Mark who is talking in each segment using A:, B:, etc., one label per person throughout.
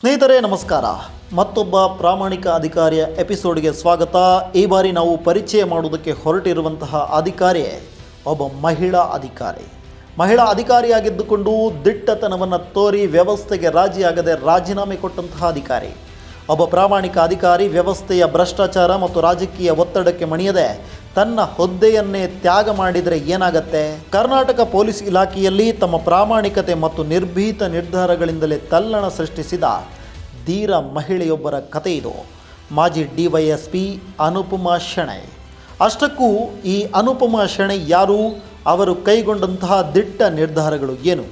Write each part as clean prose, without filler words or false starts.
A: ಸ್ನೇಹಿತರೆ ನಮಸ್ಕಾರ. ಮತ್ತೊಬ್ಬ ಪ್ರಾಮಾಣಿಕ ಅಧಿಕಾರಿಯ ಎಪಿಸೋಡ್ಗೆ ಸ್ವಾಗತ. ಈ ಬಾರಿ ನಾವು ಪರಿಚಯ ಮಾಡುವುದಕ್ಕೆ ಹೊರಟಿರುವಂತಹ ಅಧಿಕಾರಿ ಒಬ್ಬ ಮಹಿಳಾ ಅಧಿಕಾರಿಯಾಗಿದ್ದುಕೊಂಡು ದಿಟ್ಟತನವನ್ನು ತೋರಿ ವ್ಯವಸ್ಥೆಗೆ ರಾಜಿಯಾಗದೆ ರಾಜೀನಾಮೆ ಕೊಟ್ಟಂತಹ ಅಧಿಕಾರಿ. ಒಬ್ಬ ಪ್ರಾಮಾಣಿಕ ಅಧಿಕಾರಿ ವ್ಯವಸ್ಥೆಯ ಭ್ರಷ್ಟಾಚಾರ ಮತ್ತು ರಾಜಕೀಯ ಒತ್ತಡಕ್ಕೆ ಮಣಿಯದೆ ತನ್ನ ಹುದ್ದೆಯನ್ನೇ ತ್ಯಾಗ ಮಾಡಿದರೆ ಏನಾಗತ್ತೆ? ಕರ್ನಾಟಕ ಪೊಲೀಸ್ ಇಲಾಖೆಯಲ್ಲಿ ತಮ್ಮ ಪ್ರಾಮಾಣಿಕತೆ ಮತ್ತು ನಿರ್ಭೀತ ನಿರ್ಧಾರಗಳಿಂದಲೇ ತಲ್ಲಣ ಸೃಷ್ಟಿಸಿದ ಧೀರ ಮಹಿಳೆಯೊಬ್ಬರ ಕಥೆ ಇದು. ಮಾಜಿ ಡಿವೈಎಸ್ಪಿ ಅನುಪಮಾ ಶೆಣೈ. ಅಷ್ಟಕ್ಕೂ ಈ ಅನುಪಮಾ ಶೆಣೈ ಯಾರು? ಅವರು ಕೈಗೊಂಡಂತಹ ದಿಟ್ಟ ನಿರ್ಧಾರಗಳು ಏನು?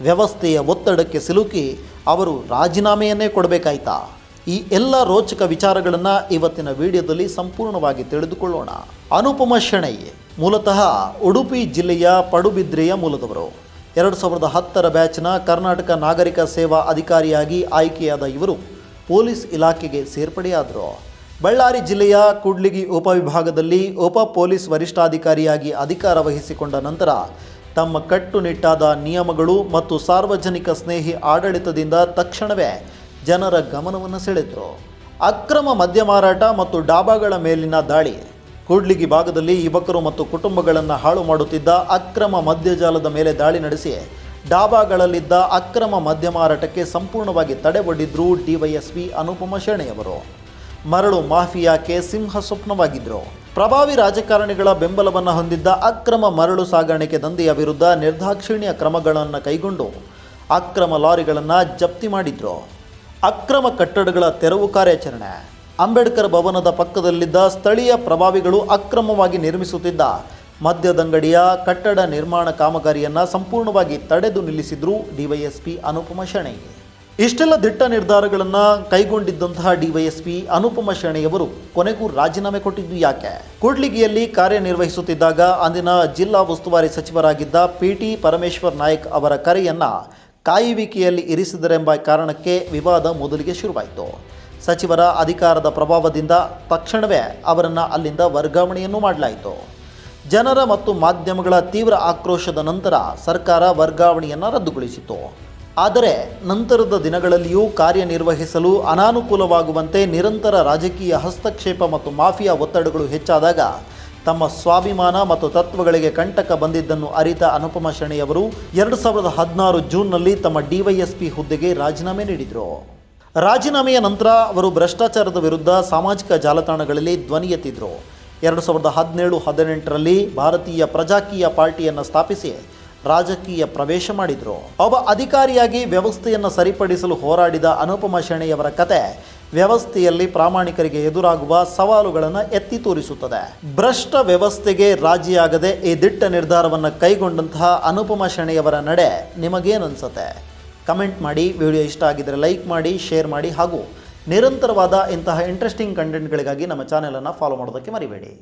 A: ವ್ಯವಸ್ಥೆಯ ಒತ್ತಡಕ್ಕೆ ಸಿಲುಕಿ ಅವರು ರಾಜೀನಾಮೆಯನ್ನೇ ಕೊಡಬೇಕಾಯ್ತಾ? ಈ ಎಲ್ಲ ರೋಚಕ ವಿಚಾರಗಳನ್ನು ಇವತ್ತಿನ ವಿಡಿಯೋದಲ್ಲಿ ಸಂಪೂರ್ಣವಾಗಿ ತಿಳಿದುಕೊಳ್ಳೋಣ. ಅನುಪಮಾ ಶೆಣೈ ಮೂಲತಃ ಉಡುಪಿ ಜಿಲ್ಲೆಯ ಪಡುಬಿದ್ರೆಯ ಮೂಲದವರು. 2010 ಬ್ಯಾಚ್ನ ಕರ್ನಾಟಕ ನಾಗರಿಕ ಸೇವಾ ಅಧಿಕಾರಿಯಾಗಿ ಆಯ್ಕೆಯಾದ ಇವರು ಪೊಲೀಸ್ ಇಲಾಖೆಗೆ ಸೇರ್ಪಡೆಯಾದರು. ಬಳ್ಳಾರಿ ಜಿಲ್ಲೆಯ ಕೂಡ್ಲಿಗಿ ಉಪವಿಭಾಗದಲ್ಲಿ ಉಪ ಪೊಲೀಸ್ ವರಿಷ್ಠಾಧಿಕಾರಿಯಾಗಿ ಅಧಿಕಾರ ವಹಿಸಿಕೊಂಡ ನಂತರ ತಮ್ಮ ಕಟ್ಟುನಿಟ್ಟಾದ ನಿಯಮಗಳು ಮತ್ತು ಸಾರ್ವಜನಿಕ ಸ್ನೇಹಿ ಆಡಳಿತದಿಂದ ತಕ್ಷಣವೇ ಜನರ ಗಮನವನ್ನು ಸೆಳೆದರು. ಅಕ್ರಮ ಮದ್ಯ ಮಾರಾಟ ಮತ್ತು ಡಾಬಾಗಳ ಮೇಲಿನ ದಾಳಿ. ಕೂಡ್ಲಿಗಿ ಭಾಗದಲ್ಲಿ ಯುವಕರು ಮತ್ತು ಕುಟುಂಬಗಳನ್ನು ಹಾಳು ಮಾಡುತ್ತಿದ್ದ ಅಕ್ರಮ ಮದ್ಯಜಾಲದ ಮೇಲೆ ದಾಳಿ ನಡೆಸಿ ಡಾಬಾಗಳಲ್ಲಿದ್ದ ಅಕ್ರಮ ಮದ್ಯ ಮಾರಾಟಕ್ಕೆ ಸಂಪೂರ್ಣವಾಗಿ ತಡೆ ಒಡ್ಡಿದ್ರು ಡಿವೈಎಸ್ಪಿ ಅನುಪಮಾ ಶೆಣೈ ಅವರು. ಮರಳು ಮಾಫಿಯಾಕ್ಕೆ ಸಿಂಹ ಸ್ವಪ್ನವಾಗಿದ್ದರು. ಪ್ರಭಾವಿ ರಾಜಕಾರಣಿಗಳ ಬೆಂಬಲವನ್ನು ಹೊಂದಿದ್ದ ಅಕ್ರಮ ಮರಳು ಸಾಗಾಣಿಕೆ ದಂಧೆಯ ವಿರುದ್ಧ ನಿರ್ದಾಕ್ಷಿಣ್ಯ ಕ್ರಮಗಳನ್ನು ಕೈಗೊಂಡು ಅಕ್ರಮ ಲಾರಿಗಳನ್ನು ಜಪ್ತಿ ಮಾಡಿದ್ರು. ಅಕ್ರಮ ಕಟ್ಟಡಗಳ ತೆರವು ಕಾರ್ಯಾಚರಣೆ. ಅಂಬೇಡ್ಕರ್ ಭವನದ ಪಕ್ಕದಲ್ಲಿದ್ದ ಸ್ಥಳೀಯ ಪ್ರಭಾವಿಗಳು ಅಕ್ರಮವಾಗಿ ನಿರ್ಮಿಸುತ್ತಿದ್ದ ಮದ್ಯದಂಗಡಿಯ ಕಟ್ಟಡ ನಿರ್ಮಾಣ ಕಾಮಗಾರಿಯನ್ನು ಸಂಪೂರ್ಣವಾಗಿ ತಡೆದು ನಿಲ್ಲಿಸಿದ್ರು ಡಿವೈಎಸ್ಪಿ ಅನುಪಮಾ ಶೆಣೈ. ಇಷ್ಟೆಲ್ಲ ದಿಟ್ಟ ನಿರ್ಧಾರಗಳನ್ನು ಕೈಗೊಂಡಿದ್ದಂತಹ ಡಿವೈಎಸ್ಪಿ ಅನುಪಮಾ ಶೆಣೈಯವರು ಕೊನೆಗೂ ರಾಜೀನಾಮೆ ಕೊಟ್ಟಿದ್ದು ಯಾಕೆ? ಕೂಡ್ಲಿಗಿಯಲ್ಲಿ ಕಾರ್ಯನಿರ್ವಹಿಸುತ್ತಿದ್ದಾಗ ಅಂದಿನ ಜಿಲ್ಲಾ ಉಸ್ತುವಾರಿ ಸಚಿವರಾಗಿದ್ದ ಪಿಟಿ ಪರಮೇಶ್ವರ್ ನಾಯಕ್ ಅವರ ಕರೆಯನ್ನು ಕಾಯುವಿಕೆಯಲ್ಲಿ ಇರಿಸಿದರೆಂಬ ಕಾರಣಕ್ಕೆ ವಿವಾದ ಮೊದಲಿಗೆ ಶುರುವಾಯಿತು. ಸಚಿವರ ಅಧಿಕಾರದ ಪ್ರಭಾವದಿಂದ ತಕ್ಷಣವೇ ಅವರನ್ನು ಅಲ್ಲಿಂದ ವರ್ಗಾವಣೆಯನ್ನು ಮಾಡಲಾಯಿತು. ಜನರ ಮತ್ತು ಮಾಧ್ಯಮಗಳ ತೀವ್ರ ಆಕ್ರೋಶದ ನಂತರ ಸರ್ಕಾರ ವರ್ಗಾವಣೆಯನ್ನು ರದ್ದುಗೊಳಿಸಿತು. ಆದರೆ ನಂತರದ ದಿನಗಳಲ್ಲಿಯೂ ಕಾರ್ಯನಿರ್ವಹಿಸಲು ಅನಾನುಕೂಲವಾಗುವಂತೆ ನಿರಂತರ ರಾಜಕೀಯ ಹಸ್ತಕ್ಷೇಪ ಮತ್ತು ಮಾಫಿಯಾ ಒತ್ತಡಗಳು ಹೆಚ್ಚಾದಾಗ ತಮ್ಮ ಸ್ವಾಭಿಮಾನ ಮತ್ತು ತತ್ವಗಳಿಗೆ ಕಂಟಕ ಬಂದಿದ್ದನ್ನು ಅರಿತ ಅನುಪಮಾ ಶೆಣೈ ಅವರು 2016 ಜೂನ್ನಲ್ಲಿ ತಮ್ಮ ಡಿವೈಎಸ್ಪಿ ಹುದ್ದೆಗೆ ರಾಜೀನಾಮೆ ನೀಡಿದರು. ರಾಜೀನಾಮೆಯ ನಂತರ ಅವರು ಭ್ರಷ್ಟಾಚಾರದ ವಿರುದ್ಧ ಸಾಮಾಜಿಕ ಜಾಲತಾಣಗಳಲ್ಲಿ ಧ್ವನಿ ಎತ್ತಿದ್ರು. 2017-18ರಲ್ಲಿ ಭಾರತೀಯ ಪ್ರಜಾಕೀಯ ಪಾರ್ಟಿಯನ್ನು ಸ್ಥಾಪಿಸಿ ರಾಜಕೀಯ ಪ್ರವೇಶ ಮಾಡಿದರು. ಒಬ್ಬ ಅಧಿಕಾರಿಯಾಗಿ ವ್ಯವಸ್ಥೆಯನ್ನು ಸರಿಪಡಿಸಲು ಹೋರಾಡಿದ ಅನುಪಮಾ ಶೆಣೈ ಅವರ ಕತೆ ವ್ಯವಸ್ಥೆಯಲ್ಲಿ ಪ್ರಾಮಾಣಿಕರಿಗೆ ಎದುರಾಗುವ ಸವಾಲುಗಳನ್ನು ಎತ್ತಿ ತೋರಿಸುತ್ತದೆ. ಭ್ರಷ್ಟ ವ್ಯವಸ್ಥೆಗೆ ರಾಜಿಯಾಗದೆ ಈ ದಿಟ್ಟ ನಿರ್ಧಾರವನ್ನು ಕೈಗೊಂಡಂತಹ ಅನುಪಮಾ ಶೆಣೈ ಅವರ ನಡೆ ನಿಮಗೇನನ್ಸುತ್ತೆ? ಕಮೆಂಟ್ ಮಾಡಿ. ವಿಡಿಯೋ ಇಷ್ಟ ಆಗಿದ್ದರೆ ಲೈಕ್ ಮಾಡಿ, ಶೇರ್ ಮಾಡಿ ಹಾಗೂ ನಿರಂತರವಾದ ಇಂತಹ ಇಂಟ್ರೆಸ್ಟಿಂಗ್ ಕಂಟೆಂಟ್ಗಳಿಗಾಗಿ ನಮ್ಮ ಚಾನೆಲನ್ನು ಫಾಲೋ ಮಾಡೋದಕ್ಕೆ ಮರಿಬೇಡಿ.